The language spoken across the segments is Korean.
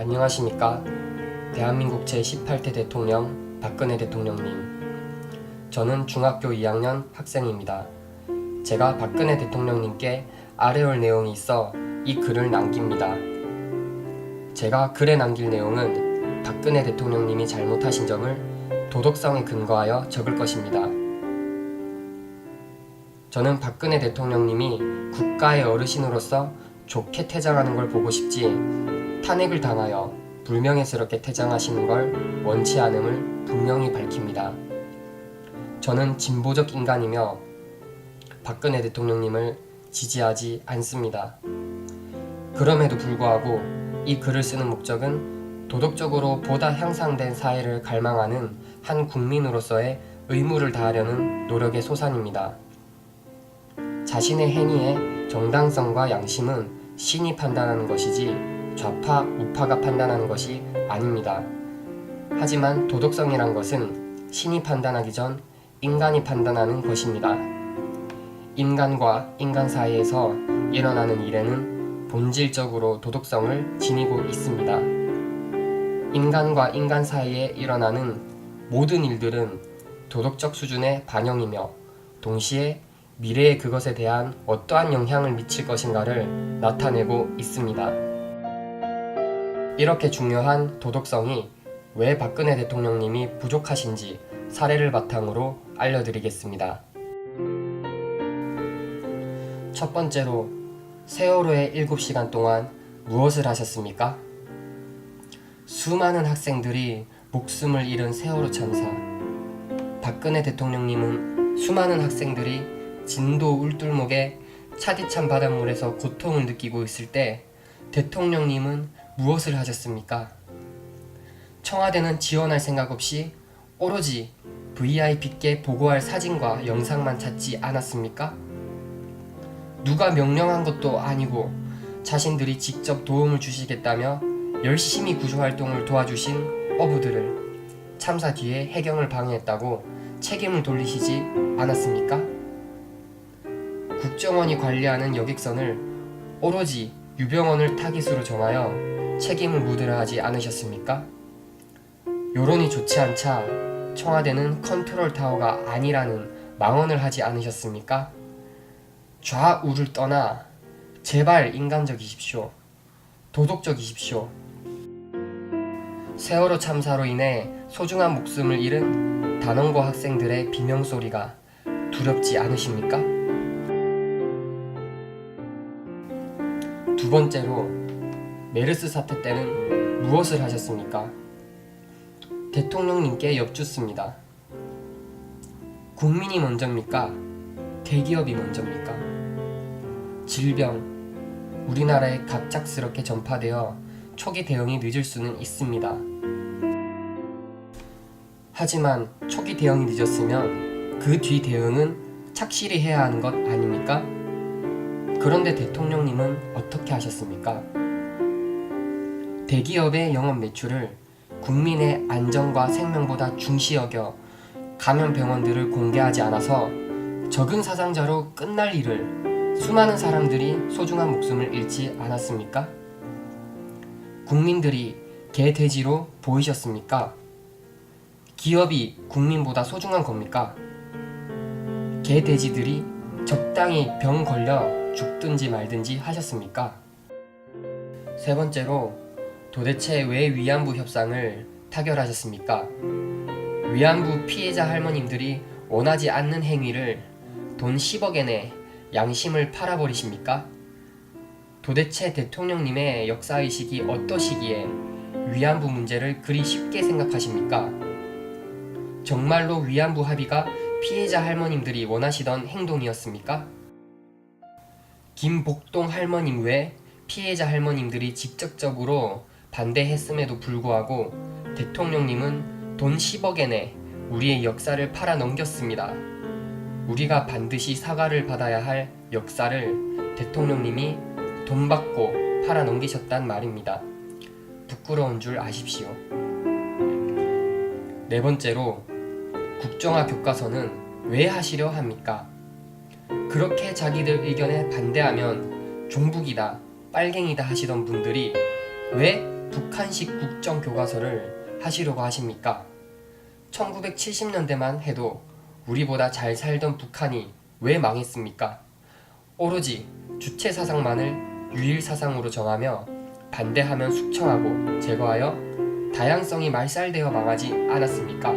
안녕하십니까? 대한민국 제18대 대통령 박근혜 대통령님. 저는 중학교 2학년 학생입니다. 제가 박근혜 대통령님께 아뢰올 내용이 있어 이 글을 남깁니다. 제가 글에 남길 내용은 박근혜 대통령님이 잘못하신 점을 도덕성에 근거하여 적을 것입니다. 저는 박근혜 대통령님이 국가의 어르신으로서 좋게 퇴장하는 걸 보고 싶지 탄핵을 당하여 불명예스럽게 퇴장하시는 걸 원치 않음을 분명히 밝힙니다. 저는 진보적 인간이며 박근혜 대통령님을 지지하지 않습니다. 그럼에도 불구하고 이 글을 쓰는 목적은 도덕적으로 보다 향상된 사회를 갈망하는 한 국민으로서의 의무를 다하려는 노력의 소산입니다. 자신의 행위의 정당성과 양심은 신이 판단하는 것이지 좌파, 우파가 판단하는 것이 아닙니다. 하지만 도덕성이란 것은 신이 판단하기 전 인간이 판단하는 것입니다. 인간과 인간 사이에서 일어나는 일에는 본질적으로 도덕성을 지니고 있습니다. 인간과 인간 사이에 일어나는 모든 일들은 도덕적 수준의 반영이며 동시에 미래에 그것에 대한 어떠한 영향을 미칠 것인가를 나타내고 있습니다. 이렇게 중요한 도덕성이 왜 박근혜 대통령님이 부족하신지 사례를 바탕으로 알려드리겠습니다. 첫 번째로, 세월호의 7시간 동안 무엇을 하셨습니까? 수많은 학생들이 목숨을 잃은 세월호 참사. 박근혜 대통령님은 수많은 학생들이 진도 울tur목에 차디찬 바닷물에서 고통을 느끼고 있을 때 대통령님은 무엇을 하셨습니까? 청와대는 지원할 생각 없이 오로지 VIP께 보고할 사진과 영상만 찾지 않았습니까? 누가 명령한 것도 아니고 자신들이 직접 도움을 주시겠다며 열심히 구조활동을 도와주신 어부들을 참사 뒤에 해경을 방해했다고 책임을 돌리시지 않았습니까? 국정원이 관리하는 여객선을 오로지 유병원을 타깃으로 정하여 책임을 묻으려 하지 않으셨습니까? 여론이 좋지 않자 청와대는 컨트롤 타워가 아니라는 망언을 하지 않으셨습니까? 좌우를 떠나 제발 인간적이십시오. 도덕적이십시오. 세월호 참사로 인해 소중한 목숨을 잃은 단원고 학생들의 비명소리가 두렵지 않으십니까? 두 번째로, 메르스 사태 때는 무엇을 하셨습니까? 대통령님께 여쭙습니다. 국민이 먼저입니까? 대기업이 먼저입니까? 질병, 우리나라에 갑작스럽게 전파되어 초기 대응이 늦을 수는 있습니다. 하지만 초기 대응이 늦었으면 그 뒤 대응은 착실히 해야 하는 것 아닙니까? 그런데 대통령님은 어떻게 하셨습니까? 대기업의 영업 매출을 국민의 안전과 생명보다 중시 여겨 감염병원들을 공개하지 않아서 적은 사상자로 끝날 일을 수많은 사람들이 소중한 목숨을 잃지 않았습니까? 국민들이 개, 돼지로 보이셨습니까? 기업이 국민보다 소중한 겁니까? 개, 돼지들이 적당히 병 걸려 죽든지 말든지 하셨습니까? 세 번째로, 도대체 왜 위안부 협상을 타결하셨습니까? 위안부 피해자 할머님들이 원하지 않는 행위를 돈 10억엔에 양심을 팔아버리십니까? 도대체 대통령님의 역사의식이 어떠시기에 위안부 문제를 그리 쉽게 생각하십니까? 정말로 위안부 합의가 피해자 할머님들이 원하시던 행동이었습니까? 김복동 할머님 외 피해자 할머님들이 직접적으로 반대했음에도 불구하고 대통령님은 돈 10억엔에 우리의 역사를 팔아넘겼습니다. 우리가 반드시 사과를 받아야 할 역사를 대통령님이 돈 받고 팔아넘기셨단 말입니다. 부끄러운 줄 아십시오. 네 번째로, 국정화 교과서는 왜 하시려 합니까? 그렇게 자기들 의견에 반대하면 종북이다, 빨갱이다 하시던 분들이 왜 북한식 국정교과서를 하시려고 하십니까? 1970년대만 해도 우리보다 잘 살던 북한이 왜 망했습니까? 오로지 주체사상만을 유일사상으로 정하며 반대하면 숙청하고 제거하여 다양성이 말살되어 망하지 않았습니까?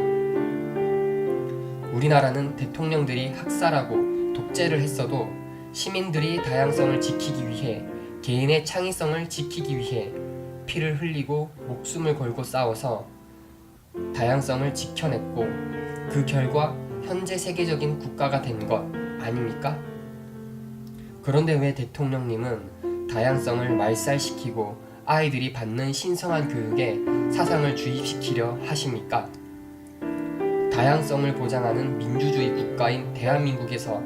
우리나라는 대통령들이 학살하고 독재를 했어도 시민들이 다양성을 지키기 위해 개인의 창의성을 지키기 위해 피를 흘리고 목숨을 걸고 싸워서 다양성을 지켜냈고 그 결과 현재 세계적인 국가가 된 것 아닙니까? 그런데 왜 대통령님은 다양성을 말살시키고 아이들이 받는 신성한 교육에 사상을 주입시키려 하십니까? 다양성을 보장하는 민주주의 국가인 대한민국에서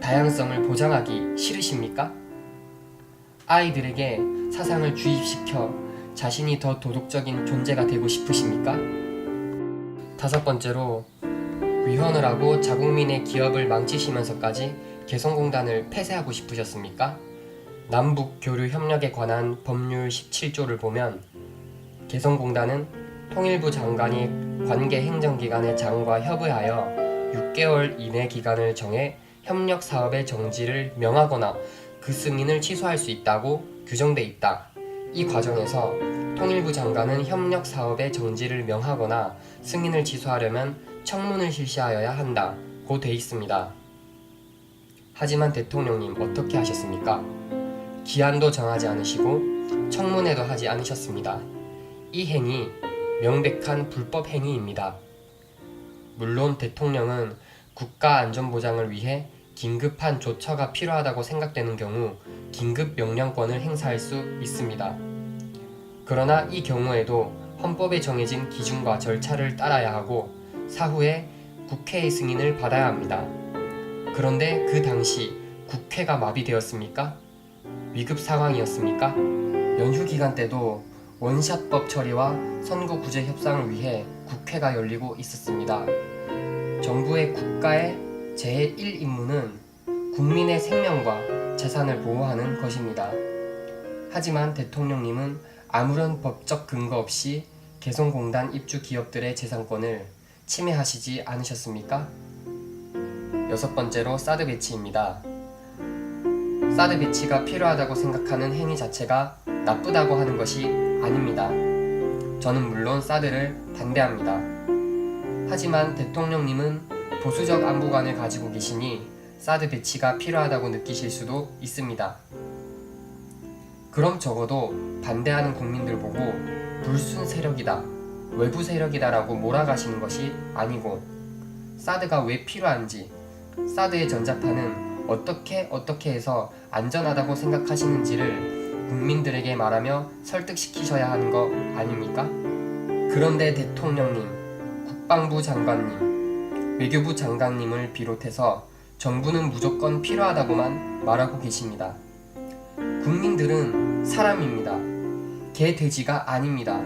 다양성을 보장하기 싫으십니까? 아이들에게 사상을 주입시켜 자신이 더 도덕적인 존재가 되고 싶으십니까? 다섯 번째로 위헌을 하고 자국민의 기업을 망치시면서까지 개성공단을 폐쇄하고 싶으셨습니까? 남북교류협력에 관한 법률 17조를 보면 개성공단은 통일부 장관이 관계 행정기관의 장과 협의하여 6개월 이내 기간을 정해 협력 사업의 정지를 명하거나 그 승인을 취소할 수 있다고 규정돼 있다. 이 과정에서 통일부 장관은 협력 사업의 정지를 명하거나 승인을 취소하려면 청문을 실시하여야 한다고 돼 있습니다. 하지만 대통령님 어떻게 하셨습니까? 기한도 정하지 않으시고 청문회도 하지 않으셨습니다. 이 행위 명백한 불법 행위입니다. 물론 대통령은 국가 안전보장을 위해 긴급한 조처가 필요하다고 생각되는 경우 긴급 명령권을 행사할 수 있습니다. 그러나 이 경우에도 헌법에 정해진 기준과 절차를 따라야 하고 사후에 국회의 승인을 받아야 합니다. 그런데 그 당시 국회가 마비되었습니까? 위급 상황이었습니까? 연휴 기간 때도 원샷법 처리와 선거구제 협상을 위해 국회가 열리고 있었습니다. 정부의 국가의 제1임무는 국민의 생명과 재산을 보호하는 것입니다. 하지만 대통령님은 아무런 법적 근거 없이 개성공단 입주 기업들의 재산권을 침해하시지 않으셨습니까? 여섯 번째로 사드 배치입니다. 사드 배치가 필요하다고 생각하는 행위 자체가 나쁘다고 하는 것이 아닙니다. 저는 물론 사드를 반대합니다. 하지만 대통령님은 보수적 안보관을 가지고 계시니 사드 배치가 필요하다고 느끼실 수도 있습니다. 그럼 적어도 반대하는 국민들 보고 불순 세력이다, 외부 세력이다라고 몰아가시는 것이 아니고 사드가 왜 필요한지, 사드의 전자파는 어떻게 해서 안전하다고 생각하시는지를 국민들에게 말하며 설득시키셔야 하는 거 아닙니까? 그런데 대통령님, 국방부 장관님, 외교부 장관님을 비롯해서 정부는 무조건 필요하다고만 말하고 계십니다. 국민들은 사람입니다. 개, 돼지가 아닙니다.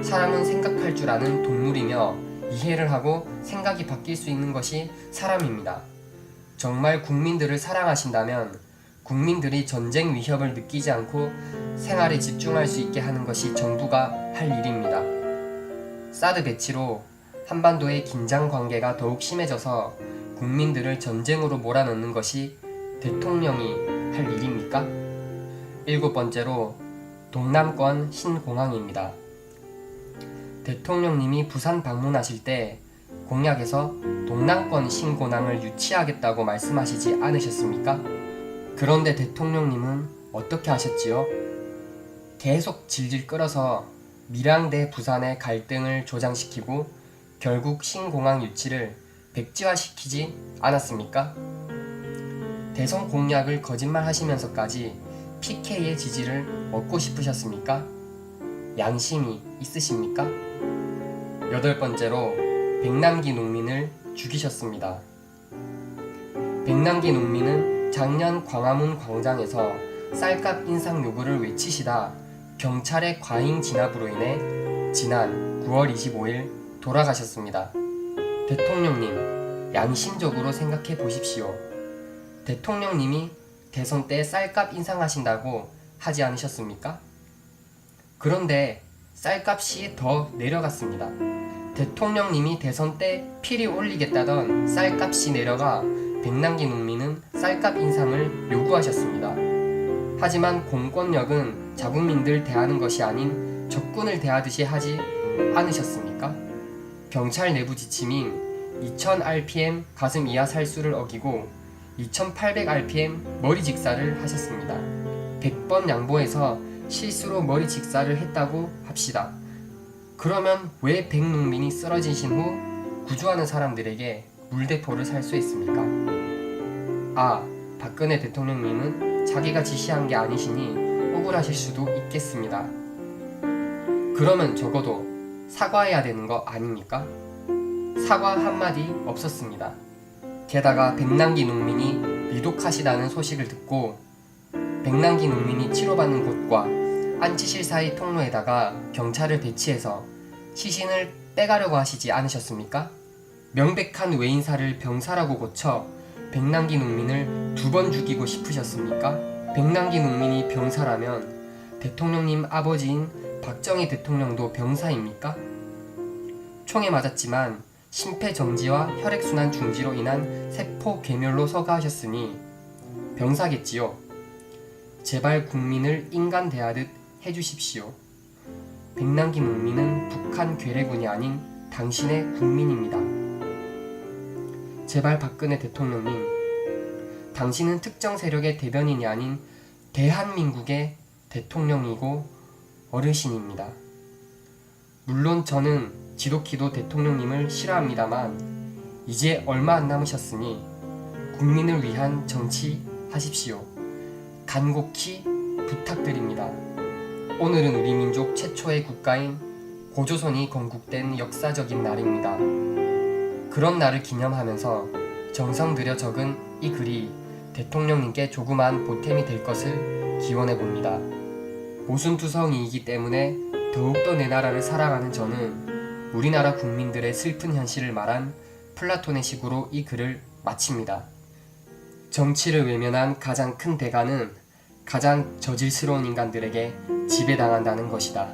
사람은 생각할 줄 아는 동물이며 이해를 하고 생각이 바뀔 수 있는 것이 사람입니다. 정말 국민들을 사랑하신다면 국민들이 전쟁 위협을 느끼지 않고 생활에 집중할 수 있게 하는 것이 정부가 할 일입니다. 사드 배치로 한반도의 긴장 관계가 더욱 심해져서 국민들을 전쟁으로 몰아넣는 것이 대통령이 할 일입니까? 일곱 번째로 동남권 신공항입니다. 대통령님이 부산 방문하실 때 공약에서 동남권 신공항을 유치하겠다고 말씀하시지 않으셨습니까? 그런데 대통령님은 어떻게 하셨지요? 계속 질질 끌어서 밀양 대 부산의 갈등을 조장시키고 결국 신공항 유치를 백지화시키지 않았습니까? 대선 공약을 거짓말하시면서까지 PK의 지지를 얻고 싶으셨습니까? 양심이 있으십니까? 여덟 번째로 백남기 농민을 죽이셨습니다. 백남기 농민은 작년 광화문 광장에서 쌀값 인상 요구를 외치시다 경찰의 과잉 진압으로 인해 지난 9월 25일 돌아가셨습니다. 대통령님, 양심적으로 생각해 보십시오. 대통령님이 대선 때 쌀값 인상하신다고 하지 않으셨습니까? 그런데 쌀값이 더 내려갔습니다. 대통령님이 대선 때 필히 올리겠다던 쌀값이 내려가 백남기 농민은 쌀값 인상을 요구하셨습니다. 하지만 공권력은 자국민들 대하는 것이 아닌 적군을 대하듯이 하지 않으셨습니까? 경찰 내부 지침인 2000rpm 가슴 이하 살수를 어기고 2800rpm 머리 직사를 하셨습니다. 100번 양보해서 실수로 머리 직사를 했다고 합시다. 그러면 왜 백농민이 쓰러지신 후 구조하는 사람들에게 물대포를 살 수 있습니까? 박근혜 대통령님은 자기가 지시한 게 아니시니 억울하실 수도 있겠습니다. 그러면 적어도 사과해야 되는 거 아닙니까? 사과 한마디 없었습니다. 게다가 백남기 농민이 위독하시다는 소식을 듣고 백남기 농민이 치료받는 곳과 안치실 사이 통로에다가 경찰을 배치해서 시신을 빼가려고 하시지 않으셨습니까? 명백한 외인사를 병사라고 고쳐 백남기 농민을 2번 죽이고 싶으셨습니까? 백남기 농민이 병사라면 대통령님 아버지인 박정희 대통령도 병사입니까? 총에 맞았지만 심폐정지와 혈액순환 중지로 인한 세포 괴멸로 서가하셨으니 병사겠지요. 제발 국민을 인간 대하듯 해주십시오. 백남기 농민은 북한 괴뢰군이 아닌 당신의 국민입니다. 제발 박근혜 대통령님, 당신은 특정 세력의 대변인이 아닌 대한민국의 대통령이고 어르신입니다. 물론 저는 지독히도 대통령님을 싫어합니다만 이제 얼마 안 남으셨으니 국민을 위한 정치 하십시오. 간곡히 부탁드립니다. 오늘은 우리 민족 최초의 국가인 고조선이 건국된 역사적인 날입니다. 그런 날을 기념하면서 정성 들여 적은 이 글이 대통령님께 조그만 보탬이 될 것을 기원해 봅니다. 모순투성이이기 때문에 더욱더 내 나라를 사랑하는 저는 우리나라 국민들의 슬픈 현실을 말한 플라톤의 식으로 이 글을 마칩니다. 정치를 외면한 가장 큰 대가는 가장 저질스러운 인간들에게 지배당한다는 것이다.